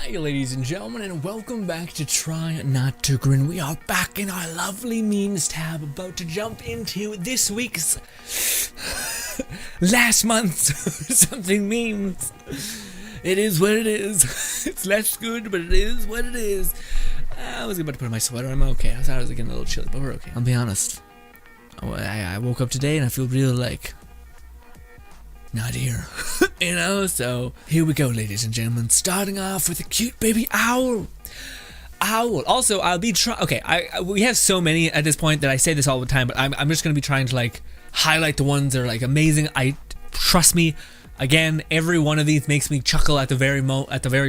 Hi ladies and gentlemen, and welcome back to Try Not to Grin. We are back in our lovely memes tab, about to jump into this week's last month's something memes. It is what it is. It's less good, but it is what it is. I was about to put on my sweater. I'm okay. I thought it was getting a little chilly, but we're okay. I'll be honest. I woke up today and I feel real like not here. You know, so here we go, ladies and gentlemen, starting off with a cute baby owl. Also, I'll be okay, we have so many at this point that I say this all the time, but I'm just gonna be trying to like highlight the ones that are like amazing. Trust me, again, every one of these makes me chuckle at the very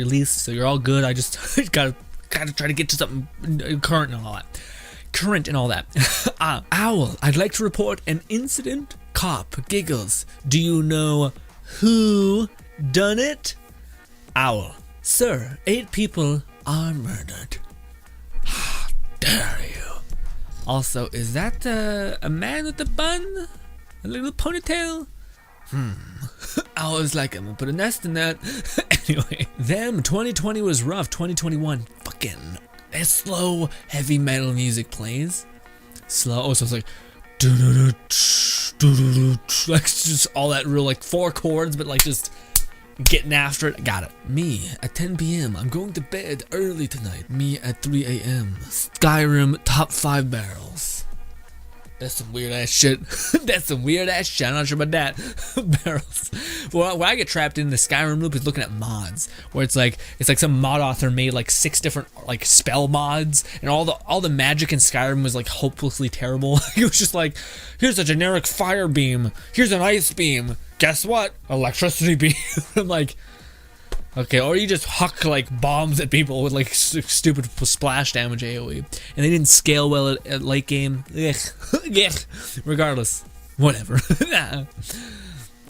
least, so you're all good. I just gotta try to get to something current and all that. Owl, I'd like to report an incident. Cop, giggles. Do you know who done it? Owl, sir, 8 people are murdered. How dare you? Also, is that a man with a bun? A little ponytail? Owl's like, I'm gonna put a nest in that. Anyway, 2020 was rough. 2021, fucking, that slow, heavy metal music plays. Slow, oh, so it's like, like just all that real like 4 chords, but like just getting after it. Got it. Me at 10 p.m. I'm going to bed early tonight. Me at 3 a.m. Skyrim top 5 barrels. That's some weird ass shit. That's some weird ass shit. I'm not sure about that. Barrels. Well, where I get trapped in the Skyrim loop is looking at mods, where it's like some mod author made like 6 different like spell mods, and all the magic in Skyrim was like hopelessly terrible. It was just like, here's a generic fire beam, here's an ice beam, guess what? Electricity beam. I'm like, okay, or you just huck like bombs at people with like stupid splash damage AoE, and they didn't scale well at late game. Ugh. Regardless, whatever.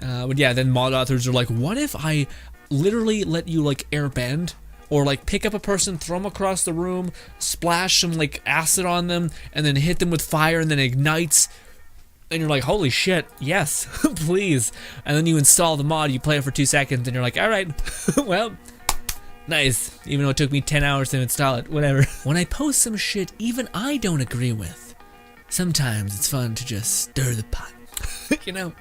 But yeah, then mod authors are like, what if I literally let you like airbend, or like pick up a person, throw them across the room, splash some like acid on them, and then hit them with fire, and then it ignites. And you're like, holy shit, yes, please. And then you install the mod, you play it for 2 seconds, and you're like, alright, well, nice. Even though it took me 10 hours to install it, whatever. When I post some shit even I don't agree with, sometimes it's fun to just stir the pot. You know?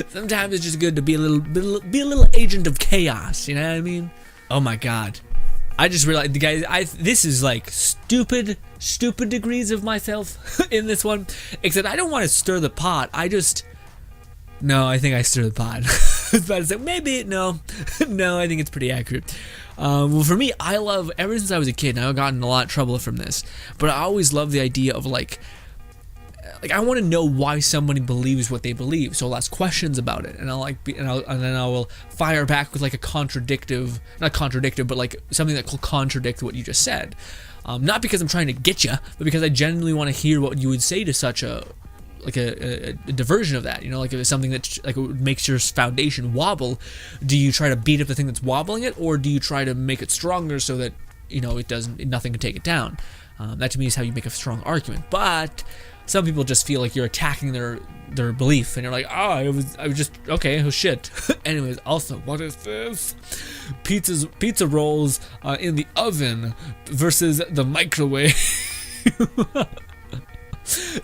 Sometimes it's just good to be a little agent of chaos, you know what I mean? Oh my god. I just realized, guys, this is like stupid degrees of myself in this one. Except I don't want to stir the pot. I think I stir the pot. But it's like, maybe, no, I think it's pretty accurate. Well, for me, I love, ever since I was a kid, and I've gotten in a lot of trouble from this, but I always love the idea of like I want to know why somebody believes what they believe, so I'll ask questions about it, and then I will fire back with like not contradictive, but like something that will contradict what you just said. Not because I'm trying to get you, but because I genuinely want to hear what you would say to such a diversion of that. You know, like if it's something that like makes your foundation wobble, do you try to beat up the thing that's wobbling it, or do you try to make it stronger so that nothing can take it down? That to me is how you make a strong argument. But some people just feel like you're attacking their belief, and you're like, I was just, okay, oh shit. Anyways, also, what is this? Pizza rolls in the oven versus the microwave.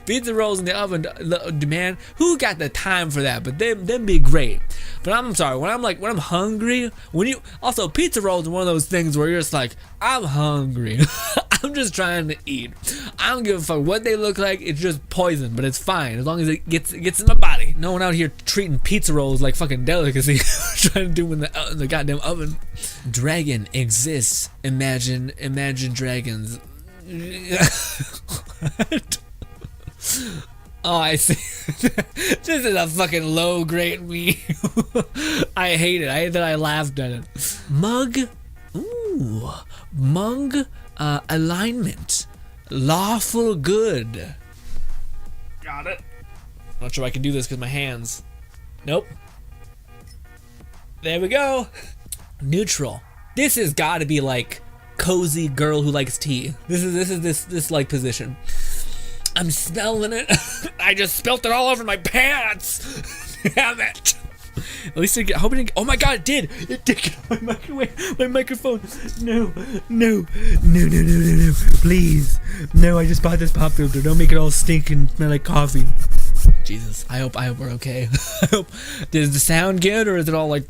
Pizza rolls in the oven, man, who got the time for that? But them be great. But I'm sorry, when I'm hungry, also pizza rolls are one of those things where you're just like, I'm hungry. I'm just trying to eat. I don't give a fuck what they look like. It's just poison, but it's fine as long as it gets in my body. No one out here treating pizza rolls like fucking delicacy. Trying to do in the goddamn oven. Dragon exists. Imagine dragons. What? Oh, I see. This is a fucking low grade meme. I hate it. I hate that I laughed at it. Mug. Ooh. Mug. Alignment. Lawful good. Got it. Not sure I can do this because my hands. Nope. There we go. Neutral. This has got to be like cozy girl who likes tea. This is this like position. I'm smelling it. I just spilt it all over my pants. Damn it. At least I hope it didn't. Oh my god, it did! It did get on my microwave. My microphone. No. Please. No, I just bought this pop filter. Don't make it all stink and smell like coffee. Jesus. I hope we're okay. I hope. Is the sound good or is it all like?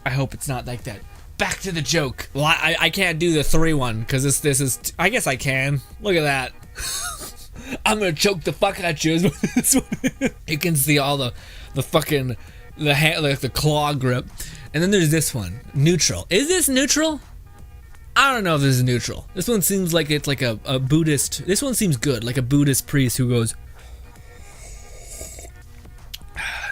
I hope it's not like that. Back to the joke. Well, I can't do the 3 one because this is. I guess I can. Look at that. I'm gonna choke the fuck out you. You can see all the fucking the claw grip, and then there's this one, neutral. Is this neutral? I don't know if this is neutral. This one seems like it's like a Buddhist. This one seems good, like a Buddhist priest who goes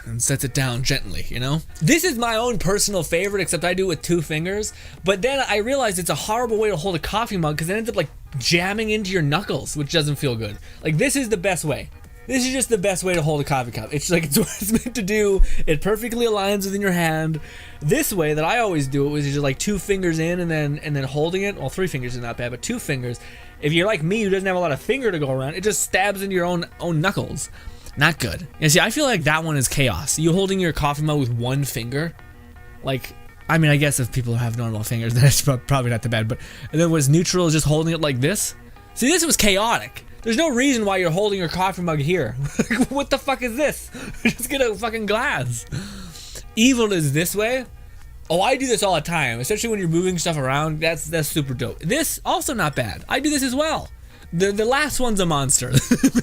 and sets it down gently, you know? This is my own personal favorite, except I do it with 2 fingers. But then I realized it's a horrible way to hold a coffee mug because it ends up like jamming into your knuckles, which doesn't feel good. Like, this is the best way. This is just the best way to hold a coffee cup. It's like, it's what it's meant to do. It perfectly aligns within your hand. This way that I always do it was just like 2 fingers in and then holding it. Well, 3 fingers is not bad, but 2 fingers. If you're like me who doesn't have a lot of finger to go around, it just stabs into your own knuckles. Not good. And see, I feel like that one is chaos. You holding your coffee mug with 1 finger, like, I mean, I guess if people have normal fingers, then it's probably not that bad. But and then was neutral just holding it like this? See, this was chaotic. There's no reason why you're holding your coffee mug here. What the fuck is this? Just get a fucking glass. Evil is this way. Oh, I do this all the time, especially when you're moving stuff around. That's super dope. This also not bad. I do this as well. The last one's a monster.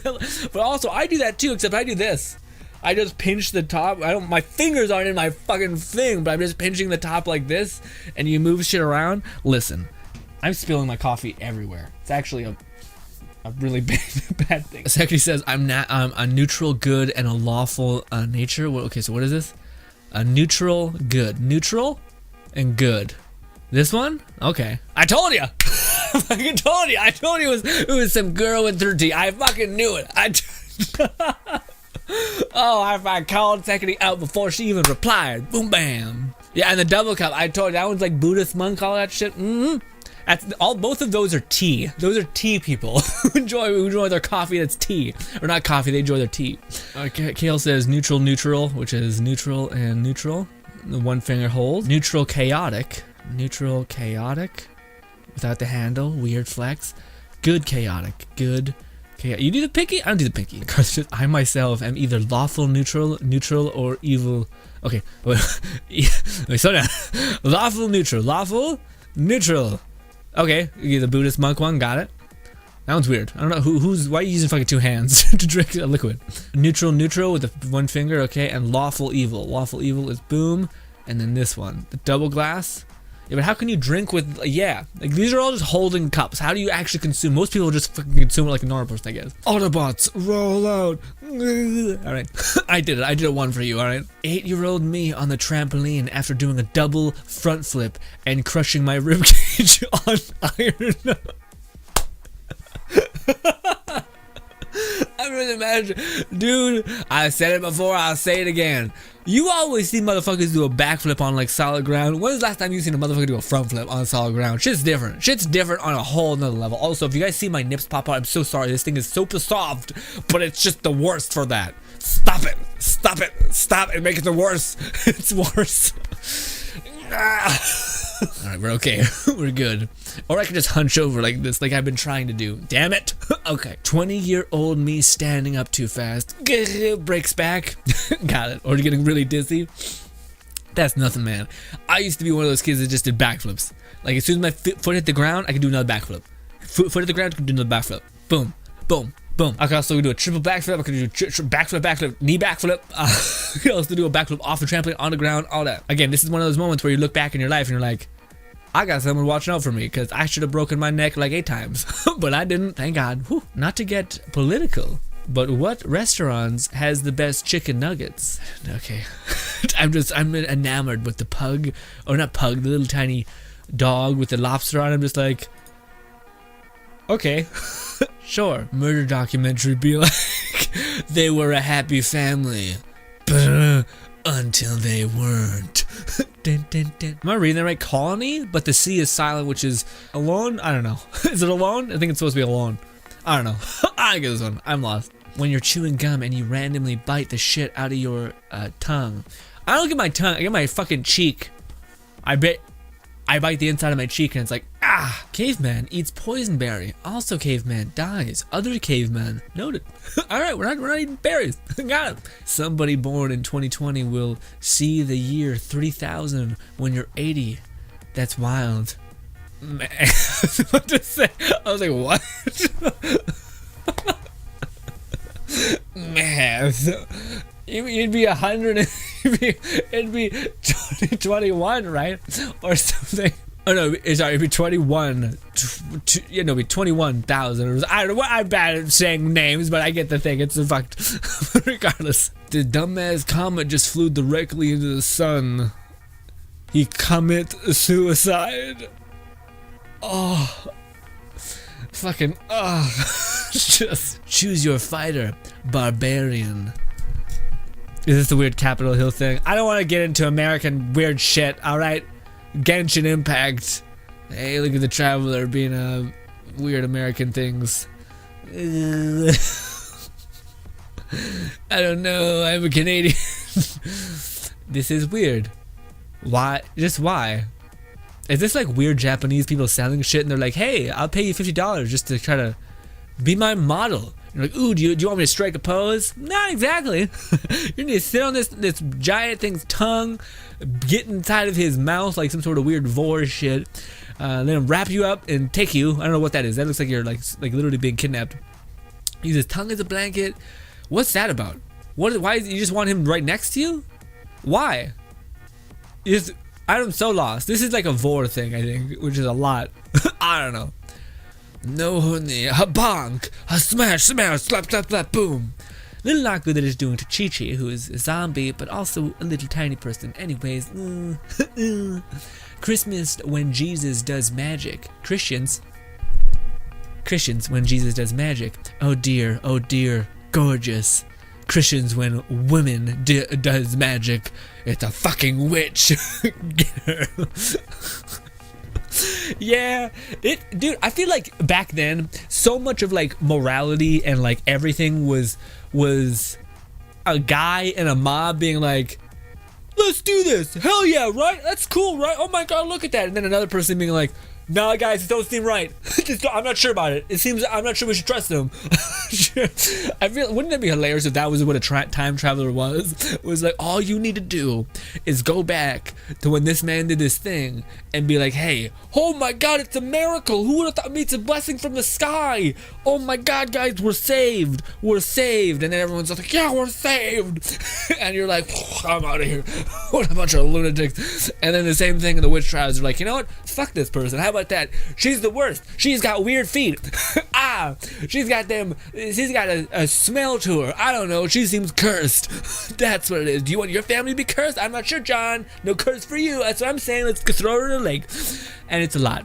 But also I do that too, except I do this. I just pinch the top. My fingers aren't in my fucking thing, but I'm just pinching the top like this, and you move shit around. Listen, I'm spilling my coffee everywhere. It's actually a really bad thing. It actually says I'm a neutral good and a lawful nature. Okay, so what is this? A neutral good. Neutral and good. This one? Okay. I told you. I fucking told you. I told you it was some girl with 13. I fucking knew it. Oh, I called Secondly out before she even replied. Boom, bam. Yeah, and the double cup. I told you that one's like Buddhist monk, all that shit. Both of those are tea. Those are tea people who enjoy their coffee that's tea. Or not coffee, they enjoy their tea. Kale says neutral, which is neutral and neutral. The 1 finger hold. Neutral, chaotic. Neutral, chaotic. Without the handle, weird flex. Good, chaotic. Good, chaotic. You do the pinky? I don't do the pinky. I myself am either lawful, neutral, or evil. Okay, wait, slow down. Lawful, neutral. Okay, the Buddhist monk one, got it. That one's weird. I don't know why are you using fucking 2 hands to drink a liquid? Neutral with the 1 finger, okay, and lawful evil. Lawful evil is boom, and then this one, the double glass. Yeah, but how can you drink with, like these are all just holding cups. How do you actually consume? Most people just fucking consume it like a normal person, I guess. Autobots, roll out. Alright, I did it 1 for you, alright? 8-year-old me on the trampoline after doing a double front flip and crushing my ribcage on iron. I really imagine, dude, I said it before, I'll say it again. You always see motherfuckers do a backflip on like solid ground. When's the last time you seen a motherfucker do a front flip on solid ground? Shit's different. Shit's different on a whole nother level. Also, if you guys see my nips pop out, I'm so sorry. This thing is super soft, but it's just the worst for that. Stop it. Stop it. Stop it. Make it the worst. It's worse. Alright, we're okay. We're good. Or I can just hunch over like this, like I've been trying to do. Damn it. Okay. 20-year-old me standing up too fast. Breaks back. Got it. Or getting really dizzy. That's nothing, man. I used to be one of those kids that just did backflips. Like, as soon as my foot hit the ground, I could do another backflip. Foot hit the ground, I could do another backflip. Boom. Boom. Boom. I could also do a triple backflip. I could do backflip, knee backflip. I could also do a backflip off the trampoline, on the ground, all that. Again, this is one of those moments where you look back in your life and you're like, I got someone watching out for me because I should have broken my neck like 8 times. But I didn't, thank God. Whew. Not to get political, but what restaurants has the best chicken nuggets? Okay. I'm enamored with the pug, or not pug, the little tiny dog with the lobster on. I'm just like, okay. Sure. Murder documentary be like, they were a happy family. Until they weren't. Dun, dun, dun. Am I reading that right? Colony? But the C is silent, which is alone? I don't know. Is it alone? I think it's supposed to be alone. I don't know. I get this one. I'm lost. When you're chewing gum and you randomly bite the shit out of your tongue. I don't get my tongue. I get my fucking cheek. I bite the inside of my cheek and it's like, ah. Caveman eats poisonberry. Also caveman dies. Other caveman. Noted. Alright, we're not eating berries. Got it. Somebody born in 2020 will see the year 3000 when you're 80. That's wild. Man. What to say? I was like, what? Man. You'd be 100 and it'd be 2021, right? Or something. Oh no, sorry, it'd be 21. Yeah, no, it'd be 21,000. I don't know. I'm bad at saying names, but I get the thing. It's a fucked. Regardless. The dumbass comet just flew directly into the sun. He commit suicide. Oh. Fucking. Oh. Just choose your fighter, barbarian. Is this the weird Capitol Hill thing? I don't want to get into American weird shit, alright? Genshin Impact. Hey, look at the Traveler being weird American things. I don't know, I'm a Canadian. This is weird. Why? Just why? Is this like weird Japanese people selling shit and they're like, hey, I'll pay you $50 just to try to be my model? You're like, ooh, do you want me to strike a pose? Not exactly. You need to sit on this giant thing's tongue, get inside of his mouth like some sort of weird vor shit, then wrap you up and take you. I don't know what that is. That looks like you're like literally being kidnapped. Use his tongue as a blanket. What's that about? Why you just want him right next to you? Why? I'm so lost. This is like a vor thing, I think, which is a lot. I don't know. No honey, a bonk, a smash, slap, slap, slap, boom. Little not good that it's doing to Chi-Chi, who is a zombie, but also a little tiny person. Anyways, Christmas when Jesus does magic. Christians when Jesus does magic. Oh dear, gorgeous. Christians when women does magic. It's a fucking witch. Get her. Yeah, dude, I feel like back then so much of like morality and like everything was a guy and a mob being like, let's do this, hell yeah, right, that's cool, right, oh my god, look at that, and then another person being like, nah guys, it don't seem right. I'm not sure about it. I'm not sure we should trust them. I feel, wouldn't it be hilarious if that was what a time traveler was? It was like, all you need to do is go back to when this man did this thing and be like, hey, oh my god, it's a miracle. Who would have thought it's a blessing from the sky? Oh my god, guys, we're saved. And then everyone's like, yeah, we're saved. And you're like, I'm out of here. What a bunch of lunatics. And then the same thing in the witch trials. They're like, you know what? Fuck this person. How about that? She's the worst. She's got weird feet. She's got a smell to her. I don't know. She seems cursed. That's what it is. Do you want your family to be cursed? I'm not sure, John. No curse for you. That's what I'm saying. Let's throw her in a lake. And it's a lot.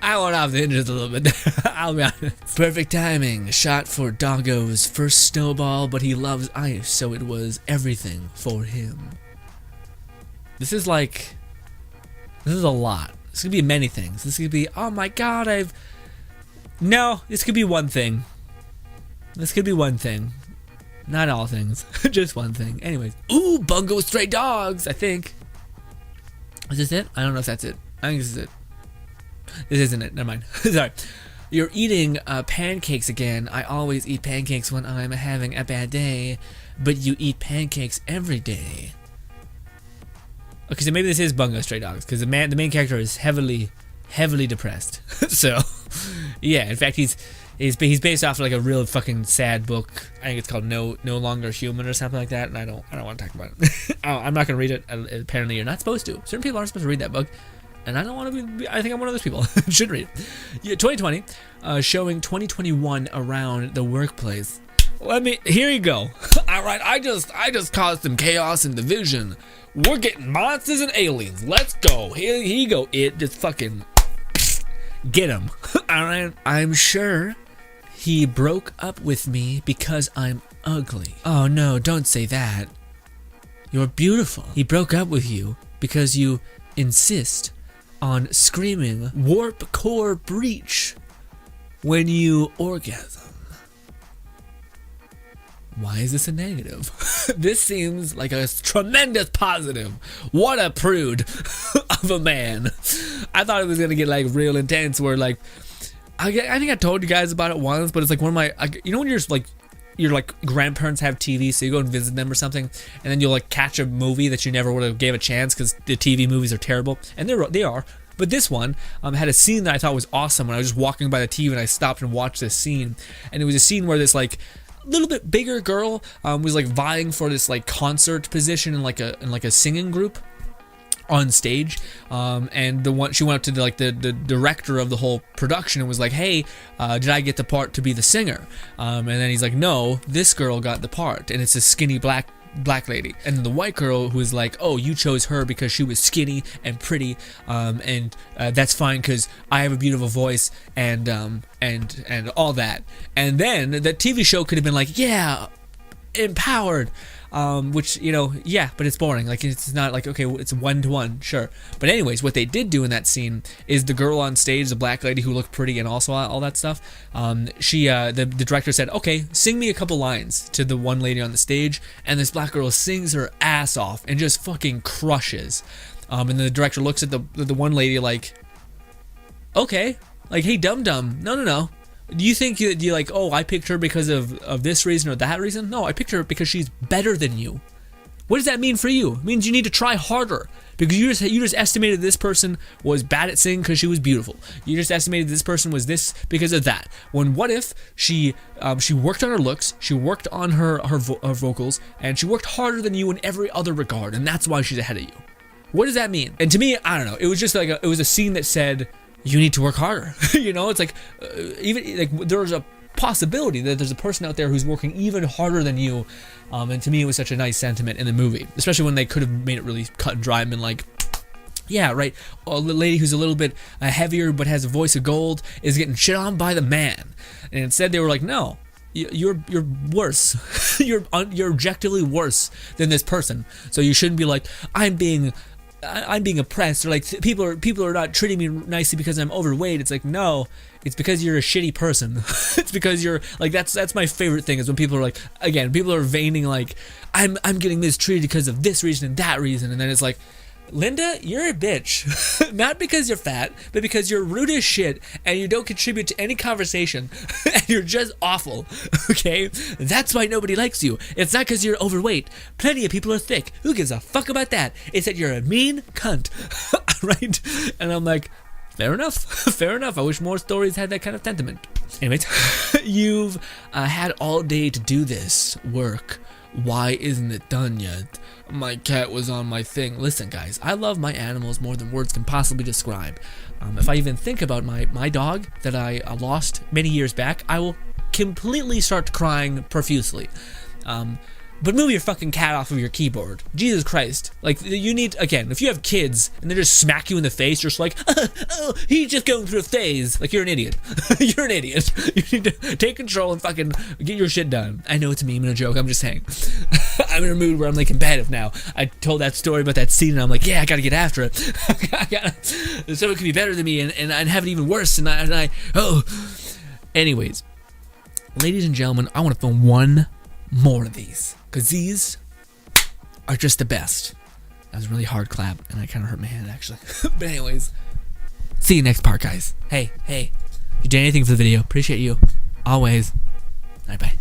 I went off the hinges a little bit. I'll be honest. Perfect timing. Shot for Doggo's first snowball, but he loves ice, so it was everything for him. This is a lot. This could be many things. This could be, oh my god, no, this could be one thing. Not all things. Just one thing. Anyways. Ooh, Bungo Stray Dogs, I think. Is this it? I don't know if that's it. I think this is it. This isn't it. Never mind. Sorry. You're eating pancakes again. I always eat pancakes when I'm having a bad day, but you eat pancakes every day. Okay, so maybe this is Bungo Stray Dogs, because the main character is heavily depressed. So, yeah. In fact, he's based off like a real fucking sad book. I think it's called No Longer Human or something like that. And I don't want to talk about it. I'm not gonna read it. Apparently, you're not supposed to. Certain people aren't supposed to read that book. And I don't want to be. I think I'm one of those people. Should read it. Yeah, 2020, showing 2021 around the workplace. Here you go. All right, I just caused some chaos and division. We're getting monsters and aliens. Let's go. Here you go. It just fucking get him. All right. I'm sure he broke up with me because I'm ugly. Oh no, don't say that. You're beautiful. He broke up with you because you insist on screaming warp core breach when you orgasm. why is this a negative? This seems like a tremendous positive. What a prude of a man. I thought it was gonna get like real intense where like, I think I told you guys about it once, but it's like one of my, you know when you're like, your like grandparents have TV, so you go and visit them or something, and then you'll like catch a movie that you never would have gave a chance because the TV movies are terrible, and they are. But this one had a scene that I thought was awesome when I was just walking by the TV and I stopped and watched this scene, and it was a scene where this like little bit bigger girl was like vying for this like concert position in like a singing group on stage, and she went up to the director of the whole production and was like, hey, did I get the part to be the singer? And then he's like, no, this girl got the part, and it's a skinny black lady. And then the white girl who was like, oh, you chose her because she was skinny and pretty, and that's fine because I have a beautiful voice and all that. And then the TV show could have been like, yeah, empowered, which, you know, yeah, but it's boring. Like, it's not like, okay, it's 1-to-1, sure. But anyways, what they did do in that scene is the girl on stage, the black lady who looked pretty and also all that stuff, the director said, okay, sing me a couple lines to the one lady on the stage, and this black girl sings her ass off and just fucking crushes. And then the director looks at the one lady like, okay, like, hey, dum-dum, no. Do you think you like, oh, I picked her because of this reason or that reason? No, I picked her because she's better than you. What does that mean for you? It means you need to try harder because you just estimated this person was bad at singing because she was beautiful. You just estimated this person was this because of that. When what if she worked on her looks, she worked on her vocals, and she worked harder than you in every other regard, and that's why she's ahead of you. What does that mean? And to me, I don't know. It was just like it was a scene that said, you need to work harder. You know, it's like even like there's a possibility that there's a person out there who's working even harder than you, and to me it was such a nice sentiment in the movie, especially when they could have made it really cut and dry and been like, yeah, right, a lady who's a little bit heavier but has a voice of gold is getting shit on by the man, and instead they were like, no, you're worse. you're objectively worse than this person, so you shouldn't be like, I'm being oppressed, or like people are not treating me nicely because I'm overweight. It's like, no, it's because you're a shitty person. It's because you're like, that's my favorite thing is when people are like, again, people are feigning like, I'm getting mistreated because of this reason and that reason, and then it's like, Linda, you're a bitch. Not because you're fat, but because you're rude as shit and you don't contribute to any conversation and you're just awful. Okay? That's why nobody likes you. It's not because you're overweight. Plenty of people are thick. Who gives a fuck about that? It's that you're a mean cunt. Right? And I'm like, fair enough. Fair enough. I wish more stories had that kind of sentiment. Anyways, you've had all day to do this work. Why isn't it done yet? My cat was on my thing. Listen, guys, I love my animals more than words can possibly describe. If I even think about my dog that I lost many years back, I will completely start crying profusely. But move your fucking cat off of your keyboard. Jesus Christ. Like, you need, again, if you have kids and they just smack you in the face, you're just like, oh, he's just going through a phase. Like, you're an idiot. You're an idiot. You need to take control and fucking get your shit done. I know it's a meme and a joke. I'm just saying. I'm in a mood where I'm like combative now. I told that story about that scene and I'm like, yeah, I gotta get after it. Someone could be better than me and I'd have it even worse. Anyways, ladies and gentlemen, I want to film one more of these. Because these are just the best. That was a really hard clap, and I kind of hurt my hand, actually. But anyways, see you next part, guys. Hey, you did anything for the video. Appreciate you. Always. Bye-bye.